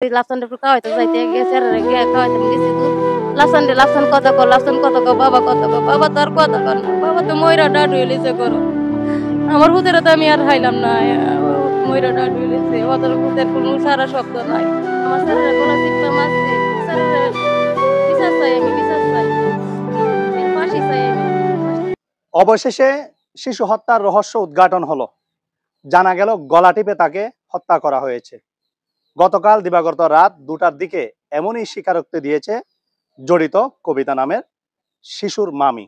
Lapsan de fruka itu saya tiga geser rega kau itu mesti tu lapsan kota ko baba tar kota ko na baba tu moira dadu ilise koro আমার হুতের তো আমি আর হাইলাম না ময়রা ডাডু ilise ওদের হুতের কোনো সারা শব্দ নাই আমার স্যারের গলা চিপটা মারছে স্যারের বিচার চাই আমি বিচার চাই ফাঁসি চাই আমি অবশেষে শিশু হত্যার রহস্য উদ্ঘাটন হলো। জানা গেল গলা টিপে তাকে হত্যা করা হয়েছে। গতকাল দিবাগত রাত 2টার দিকে এমনই স্বীকারোক্তি দিয়েছে জড়িত কবিতা নামের শিশুর মামি।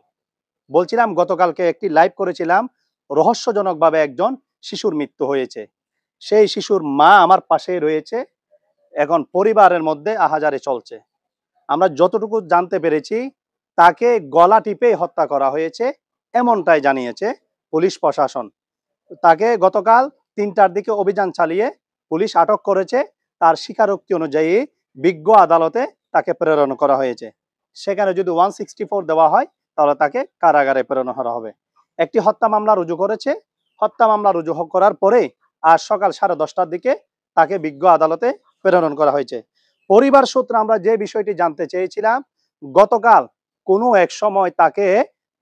বলছিলাম গতকালকে একটি লাইভ করেছিলাম, রহস্যজনকভাবে একজন শিশুর মৃত্যু হয়েছে। সেই শিশুর মা আমার পাশেই রয়েছে। এখন পরিবারের মধ্যে আহাজারি চলছে। আমরা যতটুকু জানতে পেরেছি তাকে গলা টিপে হত্যা করা হয়েছে, এমনটাই জানিয়েছে পুলিশ প্রশাসন। তাকে গতকাল 3টার দিকে অভিযান চালিয়ে পুলিশ আটক করেছে। তার স্বীকারোক্তি অনুযায়ী বিজ্ঞ আদালতে তাকে প্রেরণ করা হয়েছে। সেখানে যদি 164 দেওয়া হয় তাহলে তাকে কারাগারে প্রেরণ করা হবে। একটি হত্যা মামলা রুজু করেছে। হত্যা মামলা রুজু করার পরে আজ সকাল 10:30টার দিকে তাকে বিজ্ঞ আদালতে প্রেরণ করা হয়েছে। পরিবার সূত্রে আমরা যে বিষয়টি জানতে চেয়েছিলাম, গতকাল কোনো এক সময় তাকে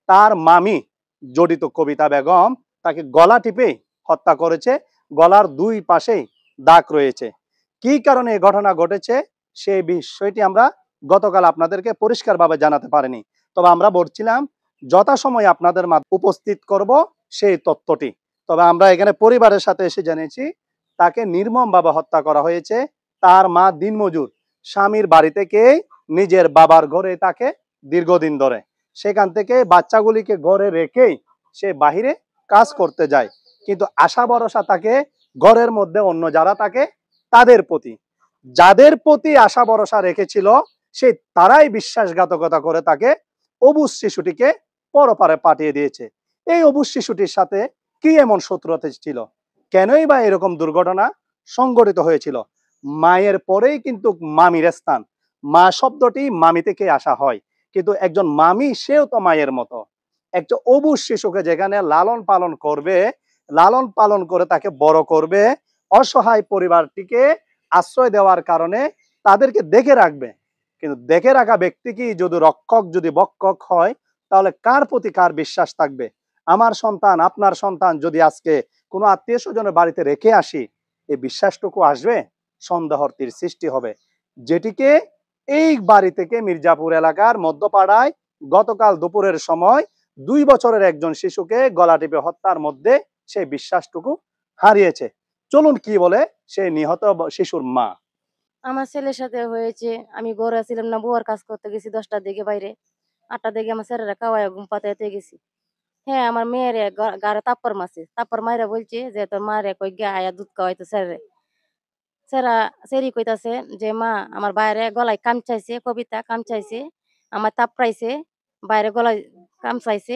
তার মামি জড়িত কবিতা বেগম তাকে গলা টিপে হত্যা করেছে। গলার 2 পাশেই দাগ রয়েছে। কি কারণে এই ঘটনা ঘটেছে সেই বিষয়টি আমরা গতকাল আপনাদেরকে পরিষ্কারভাবে জানাতে পারিনি। তবে আমরা বলছিলাম যথাসময়ে আপনাদের মাঝে উপস্থিত করব সেই তথ্যটি। তবে আমরা এখানে পরিবারের সাথে এসে জেনেছি তাকে নির্মমভাবে হত্যা করা হয়েছে। তার মা দিনমজুর, স্বামীর বাড়ি থেকে নিজের বাবার ঘরে তাকে দীর্ঘদিন ধরে, সেখান থেকে বাচ্চাগুলিকে ঘরে রেখেই সে বাহিরে কাজ করতে যায়। কিন্তু আশা ভরসা তাকে ঘরের মধ্যে অন্য যারা থাকে তাদের প্রতি, যাদের প্রতি আশা ভরসা রেখেছিল সে তারাই বিশ্বাসঘাতকতা করে তাকে অবুজ শিশুটিকে পরপারে পাঠিয়ে দিয়েছে। এই অবুজ শিশুটির সাথে কি এমন শত্রুতা ছিল? কেনই বা এরকম দুর্ঘটনা সংঘটিত হয়েছিল? মায়ের পরেই কিন্তু মামির স্থান। মা শব্দটি মামি থেকে আসা হয়, কিন্তু একজন মামি সেও তো মায়ের মতো। একটা অবুজ শিশুকে যেখানে লালন পালন করবে, লালন পালন করে তাকে বড় করবে, অসহায় পরিবারটিকে আশ্রয় দেওয়ার কারণে তাদেরকে দেখে রাখবে। কিন্তু দেখে রাখা ব্যক্তি কি যদি রক্ষক যদি বক্ষক হয় তাহলে কার প্রতি কার বিশ্বাস থাকবে? আমার সন্তান, আপনার সন্তান যদি আজকে কোনো আত্মীয় স্বজনের বাড়িতে রেখে আসি, এই বিশ্বাসটুকু আসবে? সন্দেহর তীর সৃষ্টি হবে। যেটিকে এই বাড়ি থেকে মির্জাপুর এলাকার মধ্যপাড়ায় গতকাল দুপুরের সময় 2 বছরের একজন শিশুকে গলা টিপে হত্যার মধ্যে সেই বিশ্বাসটুকু হারিয়েছে। চলুন কি বলে সেই নিহত শিশুর মা। আমার ছেলের সাথে হয়েছে। আমি ঘরে ছিলাম না, বুয়ার কাজ করতে গেছি 10টার দিকে বাইরে। 8টার দিকে আমার স্যারেরা খাওয়ায় ঘুম পাতাইতে গেছি। হ্যাঁ, আমার মেয়ের গাড়ে তাপ্পর মারছে। তাপ্পর মাইরা বলছে যে তোর মারে কই গিয়া আয়া দুধ খাওয়াইতো স্যারে। স্যারা সেরি কইতাছে যে মা আমার বাইরে গলায় কামচাইছে, কবিতা কামচাইছে, আমার তাপড়াইছে, বাইরে গলায় কামচাইছে,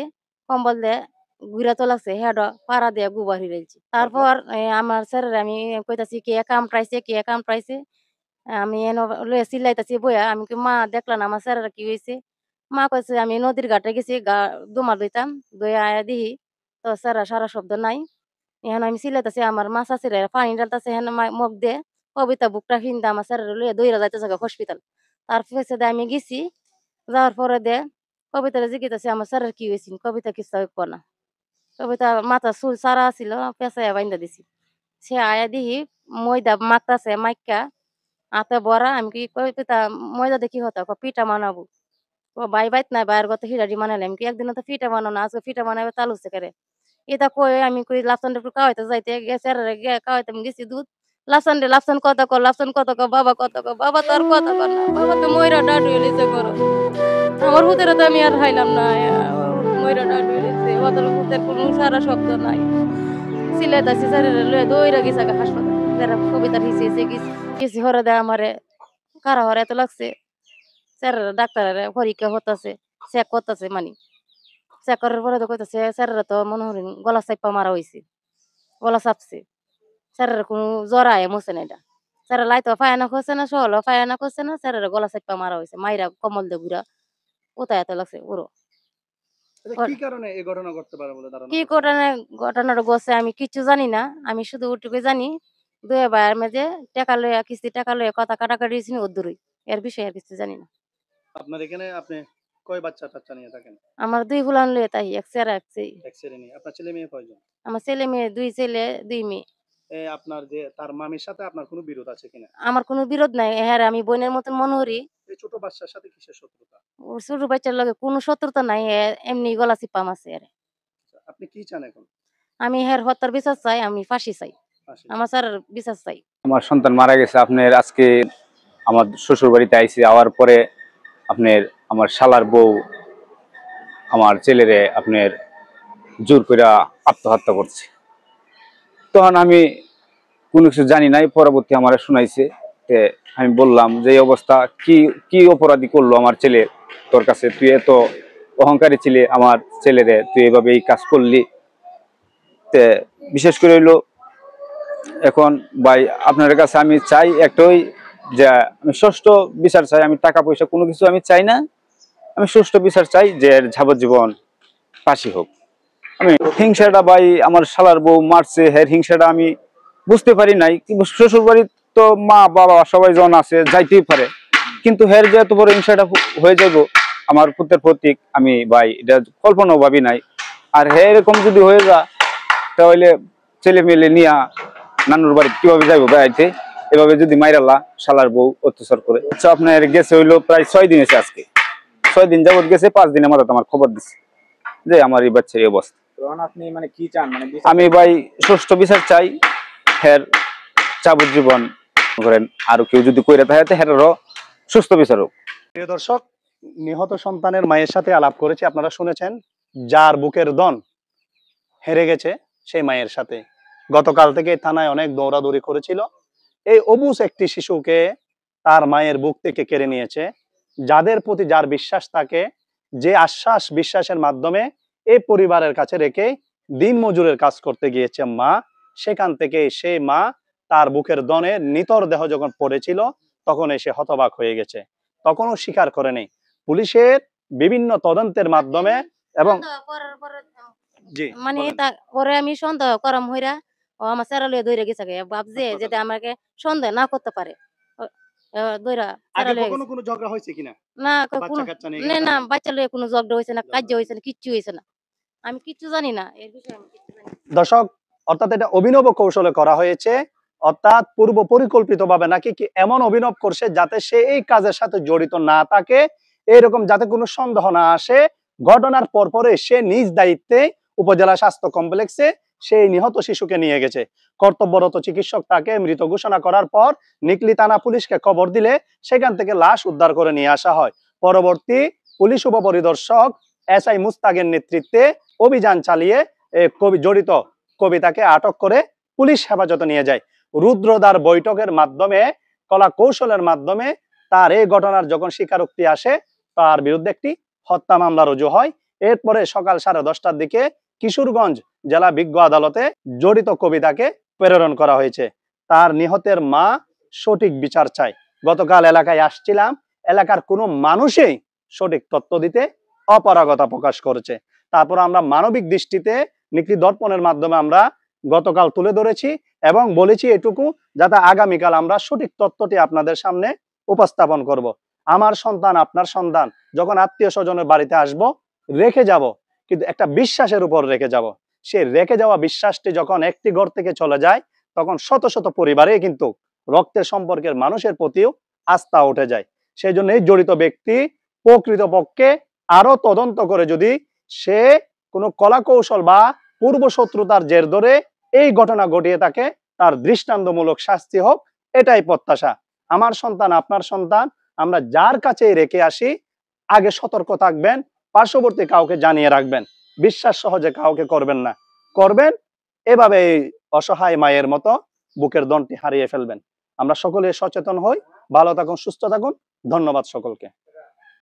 কম্বল দিয়ে ঘুরা তোলাছে, হেড পাড়া দিয়ে গুবা হিরেলছে। তারপর আমার স্যারের আমি কইতাছি কে কামড়াইছে, কে কামড়াইছে। আমি এনে লইয়া চিল্লাইতাছি বইয়া। আমি কই মা দেখলা না আমার স্যারের কি হইছে? মা কইছে আমি নদীর ঘাটে গেছি ডুমা লইতাম, লইয়া আয়া দিহি তো স্যারের সারা শব্দ নাই। এখন আমি চিল্লাইতাছি আমার মা চাচিরা পানি ঢালতাছে হেন মুখ দিয়ে। কবিতা বুকটা হিন্দা আমার স্যারের লইয়া দইরা যাইতেছে হসপিটাল। তার পিছে দিয়ে আমি গেছি। যাওয়ার পরে কবিতারে জিজ্ঞাসা আমার স্যারের কি হয়েছে? কবিতা কিছু কয় না। কবিতা মাথার চুল চারা ছিল, পেঁচাইয়া বাইন্দা দিছি। সে আয়া দিহি ময়দা মাখতাছে, মাইক্কা হাতে ভরা। আমি কি কবিতা ময়দা দিয়ে কি হতো? পিঠা বানাবো। ও বাইত নাই, বাইরের কথা হিরাডি বানাইলে। আমি কি একদিনও তো পিঠা বানানো না, আজকে পিঠা বানাবে চালু হচ্ছে করে। এটা কই আমি কই লাফসান একটু খাওয়াইতে যাইতে গেছে খাওয়াইতে আমি গেছি দুধ। লাফসান কত ক বাবা তো আর কথা কর না বাবা তো ময়রা ডাডু এলিছে করো আমার হুতেরে তো আমি আর হাইলাম না ময়রা ডাডু এলিছে ওদের হুতের কোনো সারা শব্দ নাই সিলেতাছি স্যার লয়ে দইরা গেছে হাসপাতাল যারা কবিতার হিসে গেছি হরে দেয় আমারে কারা হরে এত লাগছে স্যার ডাক্তারের পরীক্ষা হতাছে চেক করতেছে মানে চেক করার পরে তো কইতাছে স্যারেরা তো মনে হলেন গলা চাপা মারা হয়েছে গলা চাপছে স্যারের কোনো জ্বর আয় মরছে না এটা স্যারের লাইতো ফায়ানা করছে না সহল ফায়ানা করছে না স্যারের গলা চাপা মারা হয়েছে মাইরা কমল দিয়ে ঘুরা কোথায় এত লাগছে ওরও কি কারণে এই ঘটনা ঘটতে পারে বলে ধারণা কি করছেন? ঘটনাটা ঘটছে আমি কিছু জানি না আমি শুধু ওটুকু জানি দুই ভাইয়ের মাঝে টাকা লইয়া কিস্তি টাকা লইয়া কথা কাটাকাটি হয়েছিল ওদূরই, এর বিষয়ে আর কিছু জানি না। আপনার এখানে আপনি কয় বাচ্চা টাচ্চা নিয়ে থাকেন? আমার 2 ফুলান লইয়া তাই, এক চেহারা এক চেয়ে। এক ছেলে নিয়ে। আপনার ছেলে মেয়ে কয়জন? আমার ছেলে মেয়ে 2 ছেলে 2 মেয়ে। আপনার যে তার মামির সাথে আপনার কোনো বিরোধ আছে কিনা? আমার কোনো বিরোধ নাই। হ্যাঁ, আমি বোনের মতন মনে করি। এই ছোট বাচ্চার সাথে কিসের শত্রুতা? ওর ছোট বাচ্চার লগে কোনো শত্রুতা নাই। এমনি গলা চিপা মারছে এরে। আচ্ছা, আপনি কি চান এখন? আমি হের হত্যার বিচার চাই, আমি ফাঁসি চাই। ফাঁসি চান। আমার স্যারের বিচার চাই। আমার সন্তান মারা গেছে আপনার আজকে আমার শ্বশুর বাড়িতে আইছি। আওয়ার পরে আপনার আমার শালার বউ আমার ছেলেরে আপনার জোর করে আত্মহত্যা করছে। তখন আমি কোনো কিছু জানি নাই, পরবর্তী আমার শুনাইছে। তে আমি বললাম যে এই অবস্থা, কি কি অপরাধী করলো আমার ছেলে তোর কাছে, তুই এত অহংকারী ছিলে, আমার ছেলেরে তুই এভাবে এই কাজ করলি। তে বিশেষ করে হইলো এখন ভাই আপনার কাছে আমি চাই একটাই, যে আমি সুষ্ঠু বিচার চাই। আমি টাকা পয়সা কোনো কিছু আমি চাই না, আমি সুষ্ঠু বিচার চাই, যে এর যাবজ্জীবন ফাঁসি হোক। আমি হিংসাটা ভাই আমার শালার বউ মারছে, হের হিংসাটা আমি বুঝতে পারি নাই। কিন্তু শ্বশুর বাড়ির তো মা বাবা সবাই জন আছে, যাইতেই পারে, কিন্তু হের যে এত বড় হিংসাটা হয়ে যাবো আমার পুত্রের প্রতীক, আমি ভাই এটা কল্পনাও ভাবি নাই। আর হে এরকম যদি হয়ে যা, তাহলে ছেলে মেলে নিয়া নানুর বাড়ি কিভাবে যাইবো বেড়াইতে? এভাবে যদি মাইরাল্লা শালার বউ অত্যাচার করে। আচ্ছা, আপনার গেছে হইলো প্রায় 6 দিন এসে, আজকে 6 দিন যাবত গেছে। 5 দিনের মাথায় আমার খবর দিচ্ছে যে আমার এই বাচ্চার এই অবস্থা। আপনি মানে কি চান, মানে আমি ভাই সুষ্ঠু বিচার চাই, হের যাবজ্জীবন করেন, আরো কেউ যদি কইরা থাকে হেরেরও সুস্থ বিচার হোক। প্রিয় দর্শক, নিহত সন্তানের মায়ের সাথে আলাপ করেছি। আপনারা শুনেছেন, যার বুকের দন হেরে গেছে সেই মায়ের সাথে গতকাল থেকে থানায় অনেক দৌড়াদৌড়ি করেছিল। এই অবুঝ একটি শিশুকে তার মায়ের বুক থেকে কেড়ে নিয়েছে। যাদের প্রতি যার বিশ্বাস থাকে, যে আশ্বাস বিশ্বাসের মাধ্যমে এই পরিবারের কাছে রেখে দিন মজুরের কাজ করতে গিয়েছে মা, সেখান থেকে সেই মা তার বুকের দনে নিতর দেহ যখন পড়েছিল তখন এসে হতবাক হয়ে গেছে। তখনও স্বীকার করেনি। পুলিশের বিভিন্ন তদন্তের মাধ্যমে এবং জি মানে বলেন। পরে আমি সন্দেহ করাম হইরা ও আমার স্যারা লইয়া দইরা গেছে গে। ভাবছে হাসপাতালে। যাতে আমাকে সন্দেহ না করতে পারে। ও দইরা স্যারা আগে লইয়া কখনো গেছে। কোনো ঝগড়া হয়েছে কিনা? না বাচ্চা কোনো কাচ্চা নিয়ে না, গেছে না জানেন? বাচ্চা লইয়া কোনো ঝগড়া হইছে না, কাজ্য ঝগড়া হইছে না, কিচ্ছু হইছে না। আমি কিচ্ছু জানি না। এর বিষয়ে আমি কিচ্ছু জানি না। দর্শক, অর্থাৎ এটা অভিনব কৌশলে করা হয়েছে। অর্থাৎ পূর্ব পরিকল্পিত ভাবে নাকি কি এমন অভিনব করছে যাতে সে এই কাজের সাথে জড়িত না থাকে, এরকম যাতে কোনো সন্দেহ না আসে। ঘটনার পরপরে সে নিজ দায়িত্বে উপজেলা স্বাস্থ্য কমপ্লেক্সে সেই নিহত শিশুকে নিয়ে গেছে। কর্তব্যরত চিকিৎসক তাকে মৃত ঘোষণা করার পর নিকলি থানা পুলিশকে খবর দিলে সেখান থেকে লাশ উদ্ধার করে নিয়ে আসা হয়। পরবর্তী পুলিশ উপপরিদর্শক SI মুস্তাকের নেতৃত্বে অভিযান চালিয়ে জড়িত কবিতাকে আটক করে পুলিশ হেফাজতে নিয়ে যায়। রুদ্রদ্বার বৈঠকের মাধ্যমে, কলা কৌশলের মাধ্যমে তার এই ঘটনার যখন স্বীকারোক্তি আসে, তার বিরুদ্ধে একটি হত্যা মামলা রুজু হয়। এরপরে সকাল 10:30টার দিকে কিশোরগঞ্জ জেলা বিজ্ঞ আদালতে জড়িত কবিতাকে প্রেরণ করা হয়েছে। তার নিহতের মা সঠিক বিচার চায়। গতকাল এলাকায় আসছিলাম, এলাকার কোনো মানুষই সঠিক তথ্য দিতে অপারগতা প্রকাশ করেছে। তারপর আমরা মানবিক দৃষ্টিতে নিকলি দর্পণের মাধ্যমে আমরা গতকাল তুলে ধরেছি এবং বলেছি এটুকু, যাতে আগামীকাল আমরা সঠিক তথ্যটি আপনাদের সামনে উপস্থাপন করব। আমার সন্তান, আপনার সন্তান যখন আত্মীয় স্বজনের বাড়িতে আসব, রেখে যাব, কিন্তু একটা বিশ্বাসের উপর রেখে যাব। সে রেখে যাওয়া বিশ্বাসটি যখন একটি ঘর থেকে চলে যায়, তখন শত শত পরিবারে কিন্তু রক্তের সম্পর্কের মানুষের প্রতিও আস্থা উঠে যায়। সেই জন্য এই জড়িত ব্যক্তি প্রকৃতপক্ষে আরো তদন্ত করে যদি সে কোনো কলা কৌশল বা পূর্ব শত্রুতার জের ধরে এই ঘটনা ঘটিয়ে থাকে, তার দৃষ্টান্তমূলক শাস্তি হোক, এটাই প্রত্যাশা। আমার সন্তান, আপনার সন্তান, আমরা যার কাছে রেখে আসি, আগে সতর্ক থাকবেন, পার্শ্ববর্তী কাউকে জানিয়ে রাখবেন, বিশ্বাস সহজে কাউকে করবেন না। করবেন এভাবে এই অসহায় মায়ের মতো বুকের দনটি হারিয়ে ফেলবেন। আমরা সকলে সচেতন হই। ভালো থাকুন, সুস্থ থাকুন। ধন্যবাদ সকলকে।